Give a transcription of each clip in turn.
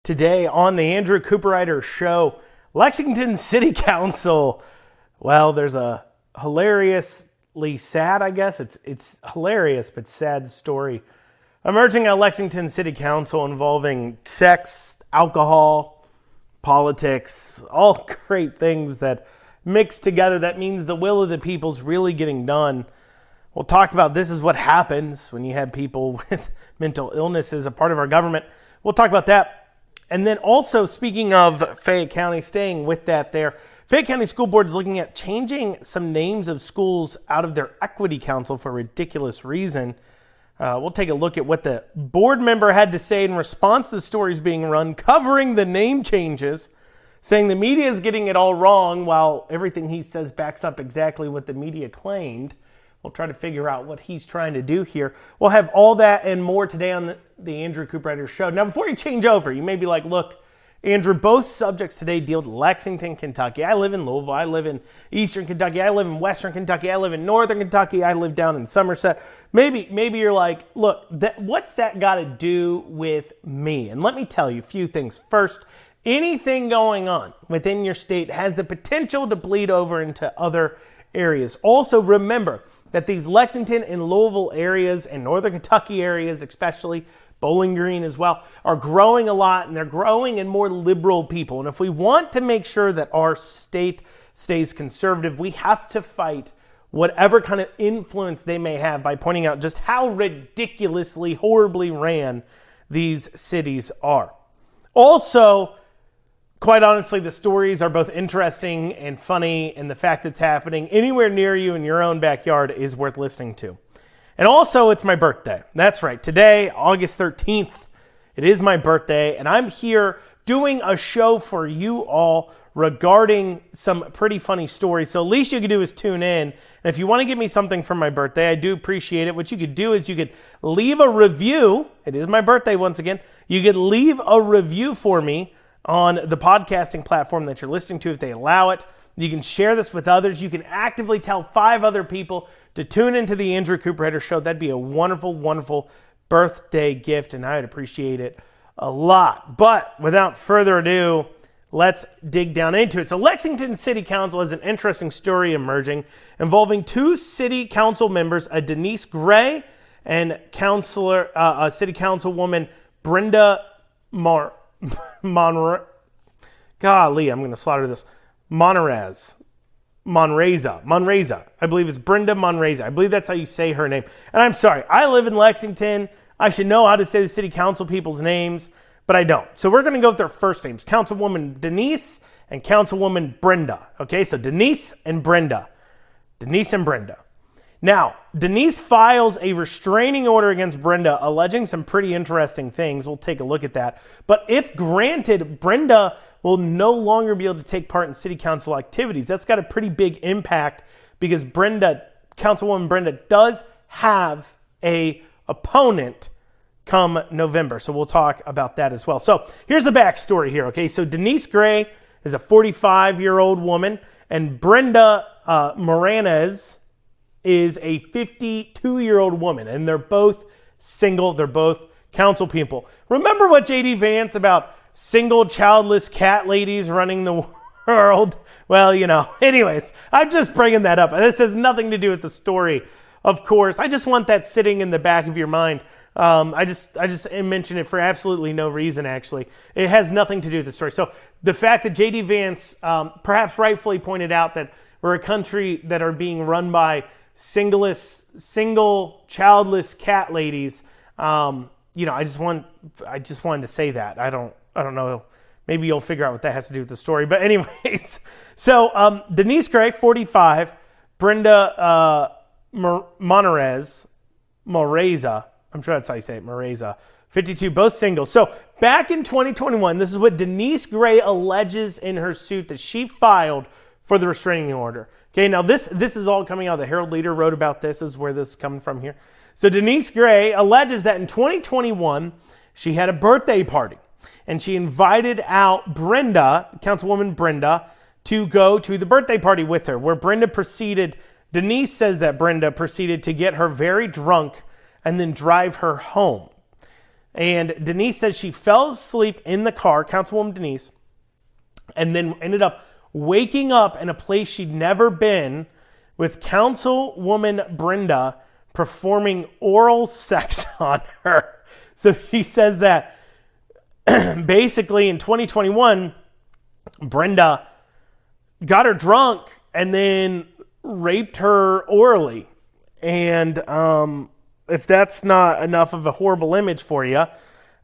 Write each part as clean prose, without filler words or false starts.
Today on the Andrew Cooperrider Show, Lexington City Council. Well, there's a hilariously sad, I guess. It's hilarious but sad story emerging at Lexington City Council involving sex, alcohol, politics, all great things that mix together. That means the will of the people's really getting done. We'll talk about this is what happens when you have people with mental illness as a part of our government. We'll talk about that. And then also, speaking of Fayette County, staying with that there, Fayette County School Board is looking at changing some names of schools out of their equity council for a ridiculous reason. We'll take a look at what the board member had to say in response to the stories being run, covering the name changes, saying the media is getting it all wrong while everything he says backs up exactly what the media claimed. We'll try to figure out what he's trying to do here. We'll have all that and more today on the Andrew Cooperrider Show. Now, before you change over, you may be like, look, Andrew, both subjects today deal with Lexington, Kentucky. I live in Louisville. I live in Eastern Kentucky. I live in Western Kentucky. I live in Northern Kentucky. I live down in Somerset. Maybe you're like, look, what's that got to do with me? And let me tell you a few things. First, anything going on within your state has the potential to bleed over into other areas. Also, remember that these Lexington and Louisville areas and Northern Kentucky areas, especially Bowling Green as well, are growing a lot, and they're growing in more liberal people. And if we want to make sure that our state stays conservative, we have to fight whatever kind of influence they may have by pointing out just how ridiculously, horribly ran these cities are. Also, quite honestly, the stories are both interesting and funny, and the fact that's happening anywhere near you in your own backyard is worth listening to. And also, it's my birthday. That's right. Today, August 13th, it is my birthday, and I'm here doing a show for you all regarding some pretty funny stories. So, least you could do is tune in. And if you want to give me something for my birthday, I do appreciate it. What you could do is you could leave a review. It is my birthday once again. You could leave a review for me on the podcasting platform that you're listening to if they allow it. You can share this with others. You can actively tell 5 other people to tune into the Andrew Cooperrider Show. That'd be a wonderful, wonderful birthday gift, and I would appreciate it a lot. But without further ado, let's dig down into it. So Lexington City Council has an interesting story emerging involving 2 city council members, a Denise Gray and City Councilwoman Brenda Monreza. I believe it's Brenda Monreza. I believe that's how you say her name. And I'm sorry, I live in Lexington. I should know how to say the city council people's names, but I don't. So we're going to go with their first names, Councilwoman Denise and Councilwoman Brenda. Okay, so Denise and Brenda. Now, Denise files a restraining order against Brenda, alleging some pretty interesting things. We'll take a look at that. But if granted, Brenda will no longer be able to take part in city council activities. That's got a pretty big impact because Councilwoman Brenda does have a opponent come November. So we'll talk about that as well. So here's the backstory here, okay? So Denise Gray is a 45-year-old woman, and Brenda Moranez is a 52-year-old woman, and they're both single. They're both council people. Remember what J.D. Vance about single childless cat ladies running the world? Well, anyways, I'm just bringing that up. This has nothing to do with the story, of course. I just want that sitting in the back of your mind. I just mention it for absolutely no reason, actually. It has nothing to do with the story. So the fact that J.D. Vance perhaps rightfully pointed out that we're a country that are being run by single childless cat ladies, I just wanted to say that. I don't know. Maybe you'll figure out what that has to do with the story. But anyways, so Denise Gray, 45, Brenda Monreza, I'm sure that's how you say it, Moreza, 52, both single. So back in 2021, this is what Denise Gray alleges in her suit that she filed for the restraining order. Okay, now this is all coming out. The Herald-Leader wrote about this. This is where this is coming from here. So Denise Gray alleges that in 2021, she had a birthday party, and she invited out Councilwoman Brenda, to go to the birthday party with her, where Denise says that Brenda proceeded to get her very drunk and then drive her home. And Denise says she fell asleep in the car, Councilwoman Denise, and then ended up waking up in a place she'd never been with Councilwoman Brenda performing oral sex on her. So she says that basically in 2021, Brenda got her drunk and then raped her orally. And if that's not enough of a horrible image for you,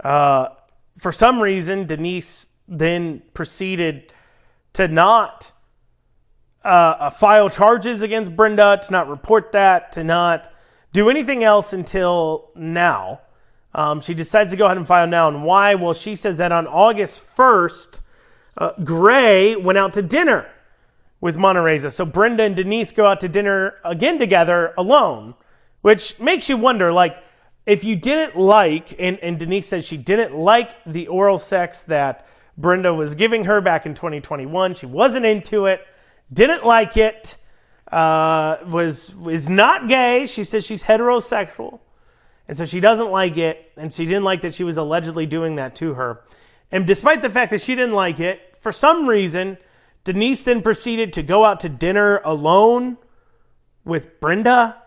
for some reason, Denise then proceeded to not file charges against Brenda, to not report that, to not do anything else until now. She decides to go ahead and file now. And why? Well, she says that on August 1st, Gray went out to dinner with Montereza. So Brenda and Denise go out to dinner again together alone, which makes you wonder, like, if you didn't like, and Denise said she didn't like the oral sex that Brenda was giving her back in 2021. She wasn't into it, didn't like it, was not gay. She says she's heterosexual. And so she doesn't like it, and she didn't like that she was allegedly doing that to her. And despite the fact that she didn't like it, for some reason, Denise then proceeded to go out to dinner alone with Brenda.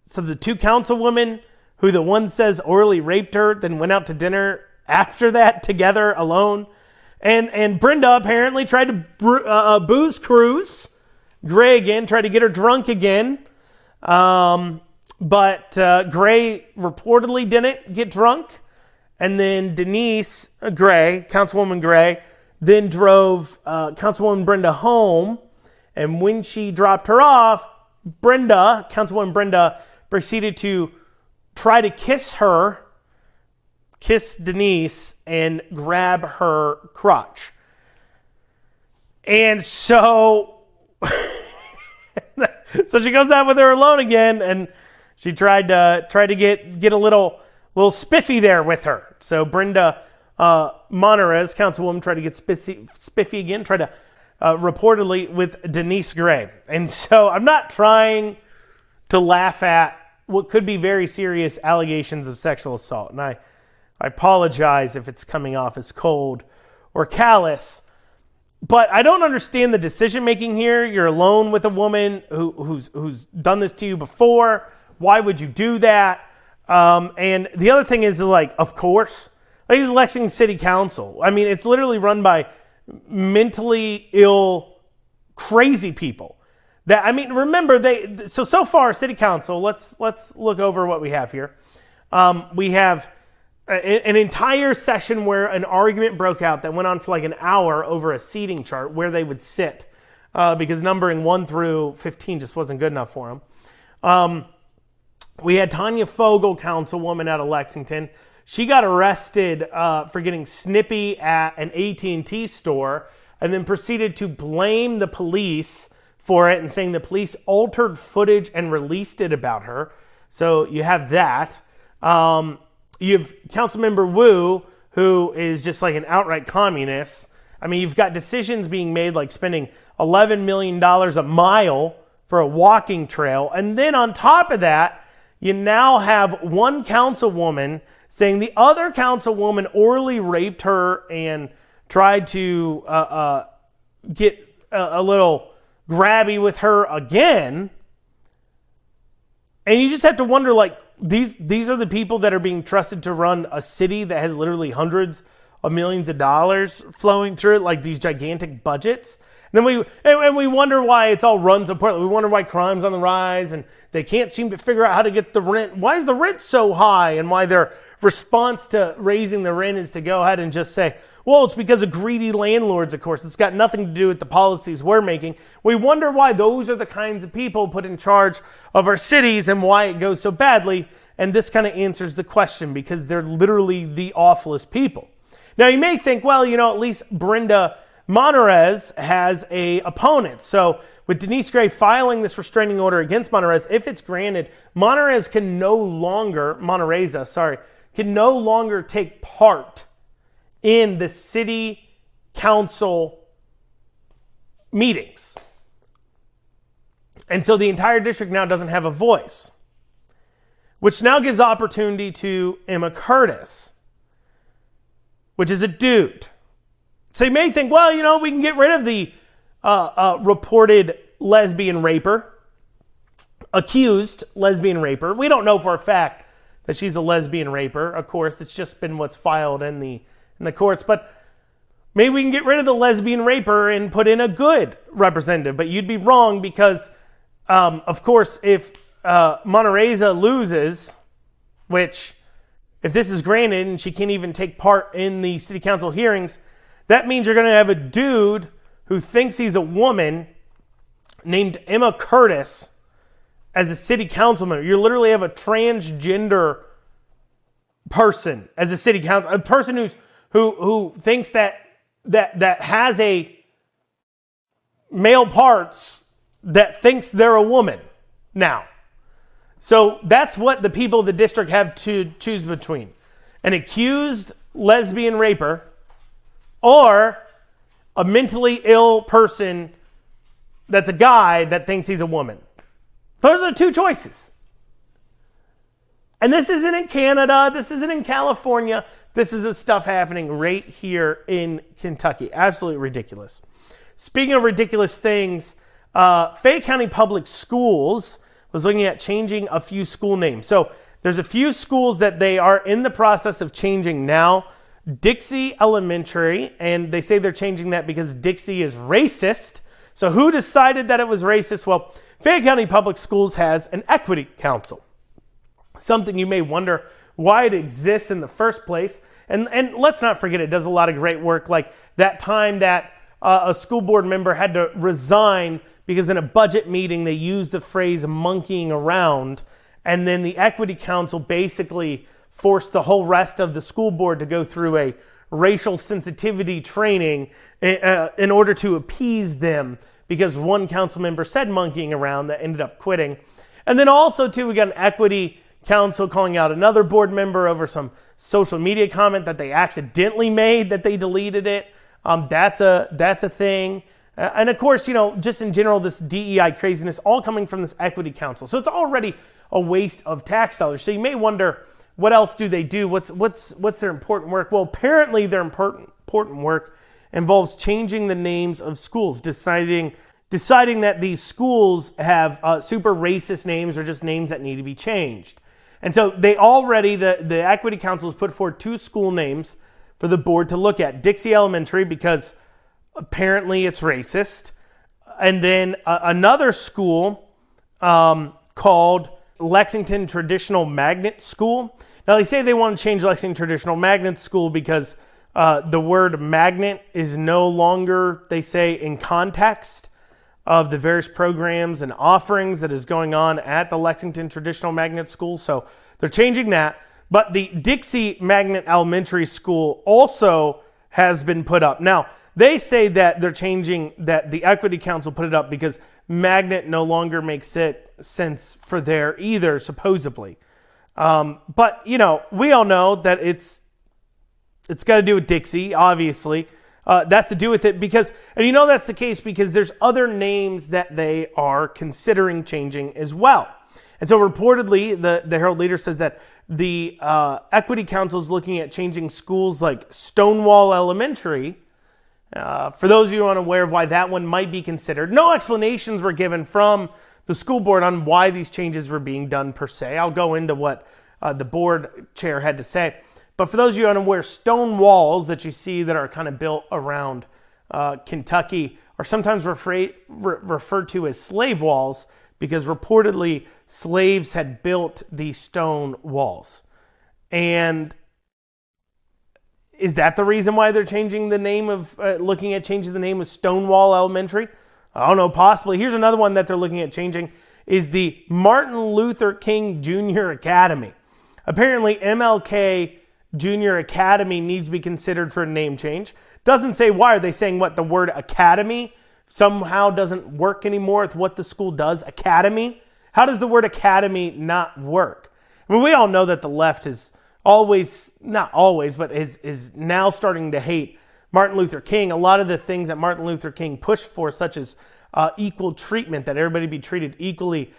So the two councilwomen, who the one says orally raped her, then went out to dinner after that together alone. And Brenda apparently tried to booze cruise. Gray again tried to get her drunk again. But Gray reportedly didn't get drunk. And then Denise Gray, Councilwoman Gray, then drove Councilwoman Brenda home. And when she dropped her off, Councilwoman Brenda, proceeded to try to kiss Denise, and grab her crotch. And so, so she goes out with her alone again, and she tried to get a little spiffy there with her. So Brenda Monterez, Councilwoman, tried to get spiffy again, tried to reportedly with Denise Gray. And so I'm not trying to laugh at what could be very serious allegations of sexual assault. And I apologize if it's coming off as cold or callous, but I don't understand the decision-making here. You're alone with a woman who's done this to you before. Why would you do that? And the other thing is, like, of course, like, this is Lexington City Council. I mean, it's literally run by mentally ill, crazy people. That, I mean, remember, so far, City Council, let's look over what we have here. We have an entire session where an argument broke out that went on for like an hour over a seating chart where they would sit, because numbering 1 through 15 just wasn't good enough for them. We had Tanya Fogel, councilwoman out of Lexington. She got arrested for getting snippy at an AT&T store, and then proceeded to blame the police for it and saying the police altered footage and released it about her. So you have that. You have Councilmember Wu, who is just like an outright communist. I mean, you've got decisions being made like spending $11 million a mile for a walking trail. And then on top of that, you now have one councilwoman saying the other councilwoman orally raped her and tried to get a little grabby with her again. And you just have to wonder, like, these are the people that are being trusted to run a city that has literally hundreds of millions of dollars flowing through it, like these gigantic budgets. And then we wonder why it's all run so poorly. We wonder why crime's on the rise and they can't seem to figure out how to get the rent. Why is the rent so high? And why their response to raising the rent is to go ahead and just say, well, it's because of greedy landlords, of course. It's got nothing to do with the policies we're making. We wonder why those are the kinds of people put in charge of our cities and why it goes so badly. And this kind of answers the question, because they're literally the awfulest people. Now, you may think, well, at least Brenda Monterez has a opponent. So with Denise Gray filing this restraining order against Monterez, if it's granted, Montereza can no longer take part in the city council meetings. And so the entire district now doesn't have a voice, which now gives opportunity to Emma Curtis, which is a dude. So you may think, well, we can get rid of the reported lesbian raper, accused lesbian raper. We don't know for a fact that she's a lesbian raper. Of course, it's just been what's filed in the courts. But maybe we can get rid of the lesbian raper and put in a good representative. But you'd be wrong because, of course, if Monoreza loses, which if this is granted and she can't even take part in the city council hearings, that means you're going to have a dude who thinks he's a woman named Emma Curtis as a city council member. You literally have a transgender person as a city council, a person who thinks that has a male parts that thinks they're a woman now. So that's what the people of the district have to choose between: an accused lesbian raper or a mentally ill person that's a guy that thinks he's a woman. Those are the two choices. And this isn't in Canada. This isn't in California. This is the stuff happening right here in Kentucky. Absolutely ridiculous. Speaking of ridiculous things, Fayette County Public Schools was looking at changing a few school names. So there's a few schools that they are in the process of changing now. Dixie Elementary, and they say they're changing that because Dixie is racist. So who decided that it was racist? Well, Fayette County Public Schools has an equity council. Something you may wonder why it exists in the first place. And let's not forget, it does a lot of great work, like that time that a school board member had to resign because in a budget meeting they used the phrase monkeying around, and then the equity council basically forced the whole rest of the school board to go through a racial sensitivity training in order to appease them because one council member said monkeying around that ended up quitting. And then also too, we got an equity council calling out another board member over some social media comment that they accidentally made, that they deleted it. That's a thing. And of course, just in general, this DEI craziness all coming from this equity council. So it's already a waste of tax dollars. So you may wonder, what else do they do? What's their important work? Well, apparently their important work involves changing the names of schools, deciding that these schools have super racist names or just names that need to be changed. And so they already, the Equity Council has put forward 2 school names for the board to look at. Dixie Elementary, because apparently it's racist. And then another school called Lexington Traditional Magnet School. Now they say they want to change Lexington Traditional Magnet School because the word magnet is no longer, they say, in context of the various programs and offerings that is going on at the Lexington Traditional Magnet School. So they're changing that. But the Dixie Magnet Elementary School also has been put up. Now, they say that they're changing, that the Equity Council put it up because magnet no longer makes sense for there either, supposedly. But, we all know that it's got to do with Dixie, obviously. That's to do with it because, and that's the case because there's other names that they are considering changing as well. And so reportedly, the Herald-Leader says that the Equity Council is looking at changing schools like Stonewall Elementary. For those of you unaware of why that one might be considered, no explanations were given from the school board on why these changes were being done per se. I'll go into what the board chair had to say. But for those of you unaware, stone walls that you see that are kind of built around Kentucky are sometimes referred to as slave walls because reportedly slaves had built these stone walls. And is that the reason why they're changing the name of, looking at changing the name of Stonewall Elementary? I don't know, possibly. Here's another one that they're looking at changing is the Martin Luther King Jr. Academy. Apparently, MLK Junior Academy needs to be considered for a name change. Doesn't say why. Are they saying what the word academy somehow doesn't work anymore with what the school does? Academy? How does the word academy not work? I mean, we all know that the left is always, not always, but is now starting to hate Martin Luther King. A lot of the things that Martin Luther King pushed for, such as equal treatment, that everybody be treated equally,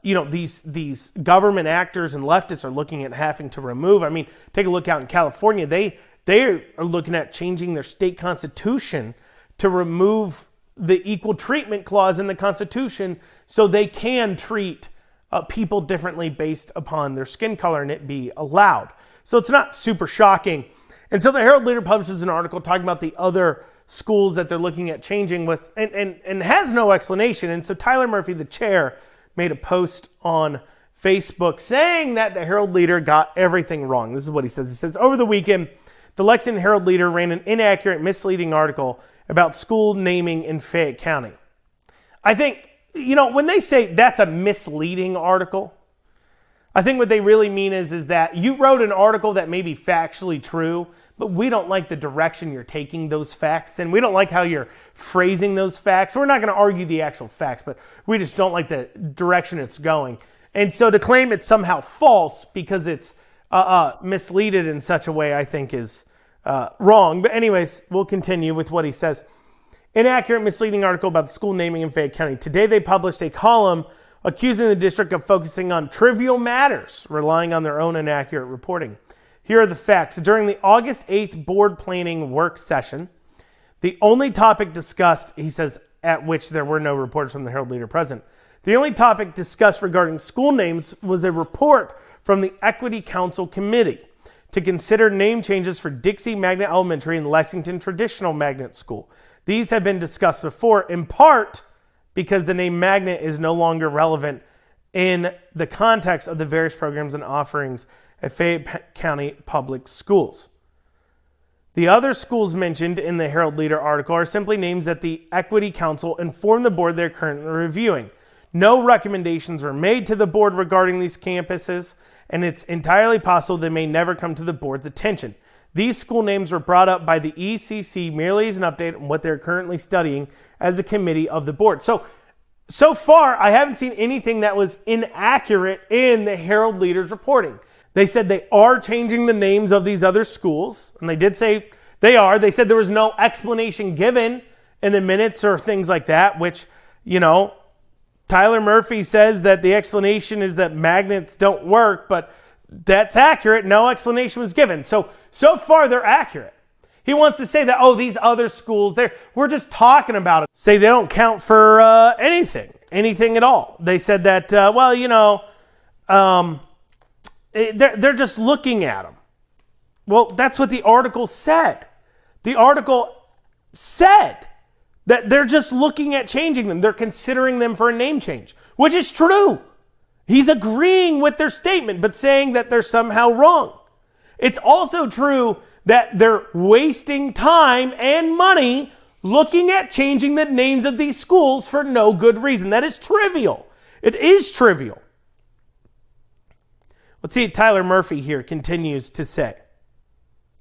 these government actors and leftists are looking at having to remove. I mean, take a look out in California. They They are looking at changing their state constitution to remove the equal treatment clause in the Constitution so they can treat people differently based upon their skin color and it be allowed. So it's not super shocking. And so the Herald-Leader publishes an article talking about the other schools that they're looking at changing with and has no explanation. And so Tyler Murphy, the chair, made a post on Facebook saying that the Herald-Leader got everything wrong. This is what he says. He says, over the weekend, the Lexington Herald-Leader ran an inaccurate, misleading article about school naming in Fayette County. I think, when they say that's a misleading article, I think what they really mean is that you wrote an article that may be factually true, but we don't like the direction you're taking those facts in. We don't like how you're phrasing those facts. We're not going to argue the actual facts, but we just don't like the direction it's going. And so to claim it's somehow false because it's misleaded in such a way, I think is wrong. But anyways, we'll continue with what he says. Inaccurate, misleading article about the school naming in Fayette County. Today they published a column accusing the district of focusing on trivial matters, relying on their own inaccurate reporting. Here are the facts. During the August 8th board planning work session, the only topic discussed, he says, at which there were no reporters from the Herald-Leader present, the only topic discussed regarding school names was a report from the Equity Council Committee to consider name changes for Dixie Magnet Elementary and Lexington Traditional Magnet School. These have been discussed before, in part because the name Magnet is no longer relevant in the context of the various programs and offerings at Fayette County Public Schools. The other schools mentioned in the Herald-Leader article are simply names that the Equity Council informed the board they're currently reviewing. No recommendations were made to the board regarding these campuses, and it's entirely possible they may never come to the board's attention. These school names were brought up by the ECC merely as an update on what they're currently studying as a committee of the board. So far, I haven't seen anything that was inaccurate in the Herald-Leader's reporting. They said they are changing the names of these other schools, and they did say they are. They said there was no explanation given in the minutes or things like that, which, Tyler Murphy says that the explanation is that magnets don't work, but that's accurate. No explanation was given. So far they're accurate. He wants to say that, these other schools, we're just talking about it. Say they don't count for anything at all. They said that, they're just looking at them. Well, that's what the article said. The article said that they're just looking at changing them. They're considering them for a name change, which is true. He's agreeing with their statement, but saying that they're somehow wrong. It's also true that they're wasting time and money looking at changing the names of these schools for no good reason. That is trivial. It is trivial. Let's see what Tyler Murphy here continues to say.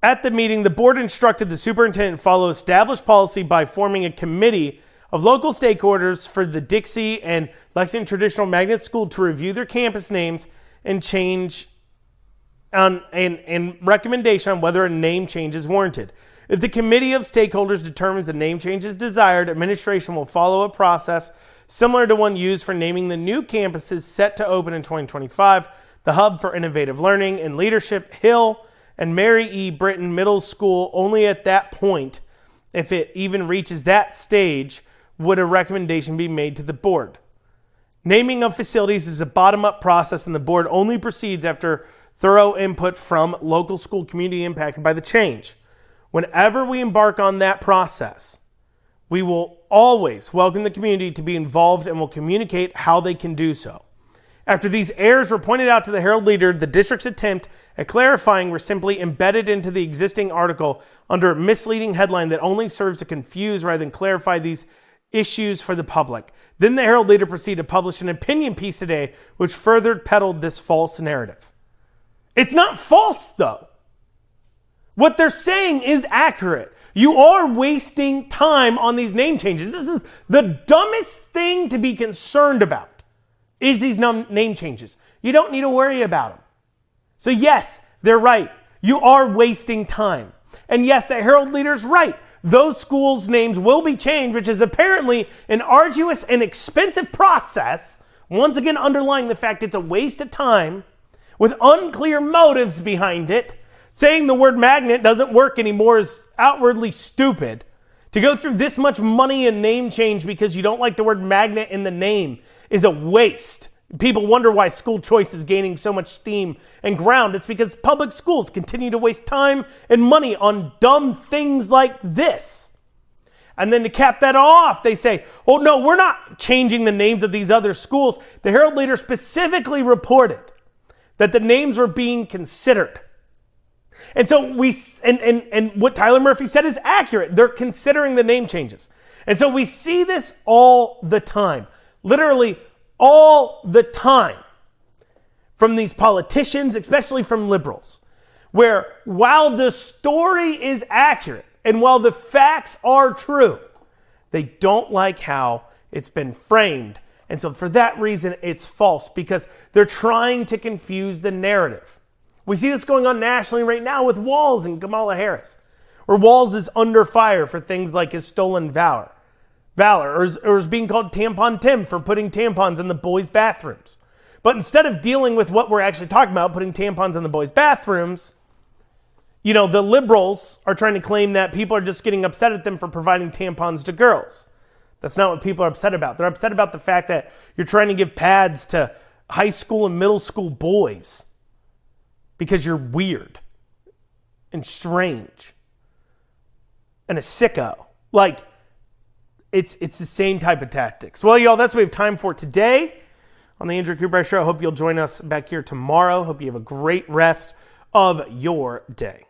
At the meeting, the board instructed the superintendent follow established policy by forming a committee of local stakeholders for the Dixie and Lexington Traditional Magnet School to review their campus names and change and recommendation on whether a name change is warranted. If the committee of stakeholders determines the name change is desired, administration will follow a process similar to one used for naming the new campuses set to open in 2025, the Hub for Innovative Learning and Leadership, Hill, and Mary E. Britton Middle School. Only at that point, if it even reaches that stage, would a recommendation be made to the board. Naming of facilities is a bottom-up process, and the board only proceeds after thorough input from local school community impacted by the change. Whenever we embark on that process, we will always welcome the community to be involved and will communicate how they can do so. After these errors were pointed out to the Herald-Leader, the district's attempt at clarifying were simply embedded into the existing article under a misleading headline that only serves to confuse rather than clarify these issues for the public. Then the Herald-Leader proceeded to publish an opinion piece today which further peddled this false narrative. It's not false, though. What they're saying is accurate. You are wasting time on these name changes. This is the dumbest thing to be concerned about, is these name changes. You don't need to worry about them. So yes, they're right. You are wasting time. And yes, the Herald-Leader's right. Those schools' names will be changed, which is apparently an arduous and expensive process, once again underlying the fact it's a waste of time with unclear motives behind it. Saying the word magnet doesn't work anymore is outwardly stupid. To go through this much money and name change because you don't like the word magnet in the name is a waste. People wonder why school choice is gaining so much steam and ground. It's because public schools continue to waste time and money on dumb things like this. And then to cap that off, they say, oh no, we're not changing the names of these other schools. The Herald-Leader specifically reported that the names were being considered. And so and what Tyler Murphy said is accurate. They're considering the name changes. And so we see this all the time, literally all the time, from these politicians, especially from liberals, where while the story is accurate and while the facts are true, they don't like how it's been framed. And so for that reason, it's false, because they're trying to confuse the narrative. We see this going on nationally right now with Walz and Kamala Harris, where Walz is under fire for things like his stolen valor, or is being called Tampon Tim for putting tampons in the boys' bathrooms. But instead of dealing with what we're actually talking about, putting tampons in the boys' bathrooms, the liberals are trying to claim that people are just getting upset at them for providing tampons to girls. That's not what people are upset about. They're upset about the fact that you're trying to give pads to high school and middle school boys because you're weird and strange and a sicko. Like, it's the same type of tactics. Well, y'all, that's what we have time for today on the Andrew Cooperrider Show. I hope you'll join us back here tomorrow. Hope you have a great rest of your day.